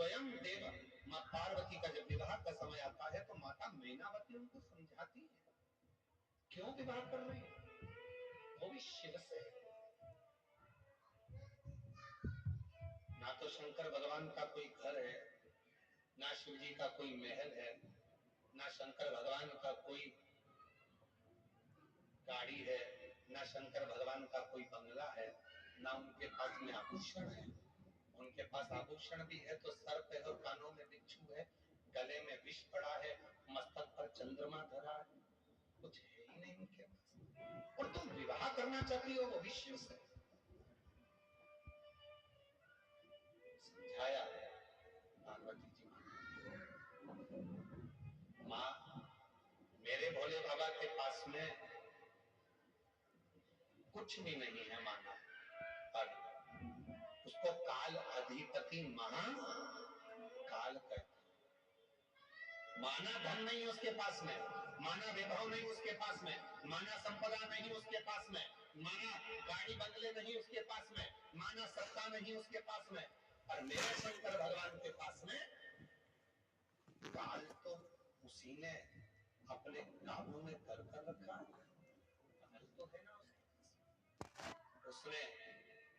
स्वयं देव माँ पार्वती का जब विवाह का समय आता है तो माता मैनावती उनको समझाती है क्यों विवाह कर रही है, वो भी शिव से। ना तो शंकर भगवान का कोई घर है, ना शिव जी का कोई महल है, ना शंकर भगवान का कोई गाड़ी है, ना शंकर भगवान का कोई बंगला है, ना उनके पास में आभूषण है। उनके पास आभूषण भी है तो सर पे और कानों में बिच्छू है, गले में विष पड़ा है, मस्तक पर चंद्रमा धरा है, कुछ है ही नहीं उनके पास। और तुम विवाह करना चाहती हो वो विश्व से। समझाया पार्वती जी माँ, मेरे भोले बाबा के पास में कुछ भी नहीं है माना, पर उसको काल अधिपति महाकाल कहते। माना धन नहीं उसके पास में, माना वैभव नहीं उसके पास में, माना संपदा नहीं उसके पास में, माना गाड़ी बंगले नहीं उसके पास में, माना सत्ता नहीं उसके पास में, और मेरे शंकर भगवान के पास में काल तो उसी ने अपने काबू में कर रखा है। काल तो है ना उसने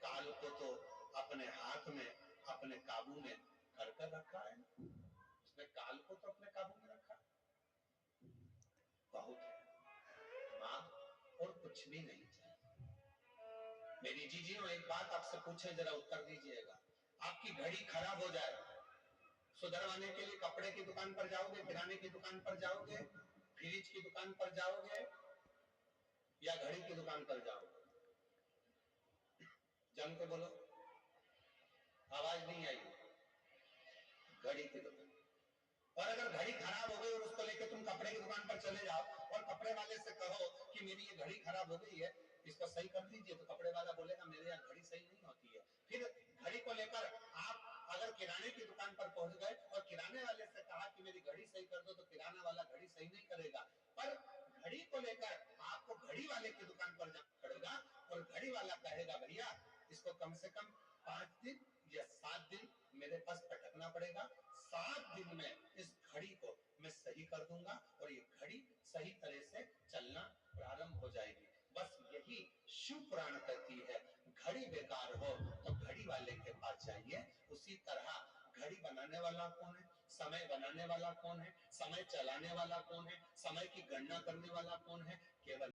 काल को तो अपने हाथ में अपने काबू में कर रखा है। उसने काल को तो अपने काबू में रखा। बहुत है मां, और कुछ भी नहीं चाहिए। मेरी जीजी एक बात आपसे पूछे, जरा उत्तर दीजिएगा। आपकी घड़ी खराब हो जाए, सुधरवाने के लिए कपड़े की दुकान पर जाओगे, किराने की दुकान पर जाओगे, फ्रिज की दुकान पर जाओगे, या घड़ी की दुकान पर जाओगे? जम के बोलो, आवाज नहीं आई। घड़ी की दुकान। और अगर घड़ी खराब हो गई और उसको लेकर तुम कपड़े की दुकान पर चले जाओ और कपड़े वाले से कहो कि मेरी ये घड़ी खराब हो गई है, इसको सही कर दीजिए, तो कपड़े वाला बोलेगा मेरे यहाँ घड़ी सही नहीं होती है। फिर घड़ी को लेकर आप अगर किराने की दुकान पर पहुंच गए और किराने वाले से कहा कि मेरी घड़ी सही कर दो, तो किराना वाला घड़ी सही नहीं करेगा। पर घड़ी को लेकर आपको घड़ी वाले की दुकान पर जाना पड़ेगा और घड़ी वाला कहेगा भैया इसको कम से कम 5 दिन या 7 दिन मेरे पास पटकना पड़ेगा, 7 दिन में इस घड़ी को मैं सही कर दूंगा और ये घड़ी सही तरह से चलना प्रारंभ हो जाएगी। बस यही शिव पुराण कहती है, घड़ी बेकार हो तो घड़ी वाले के पास जाइए। उसी तरह घड़ी बनाने वाला कौन है, समय बनाने वाला कौन है, समय चलाने वाला कौन है, समय की गणना करने वाला कौन है? केवल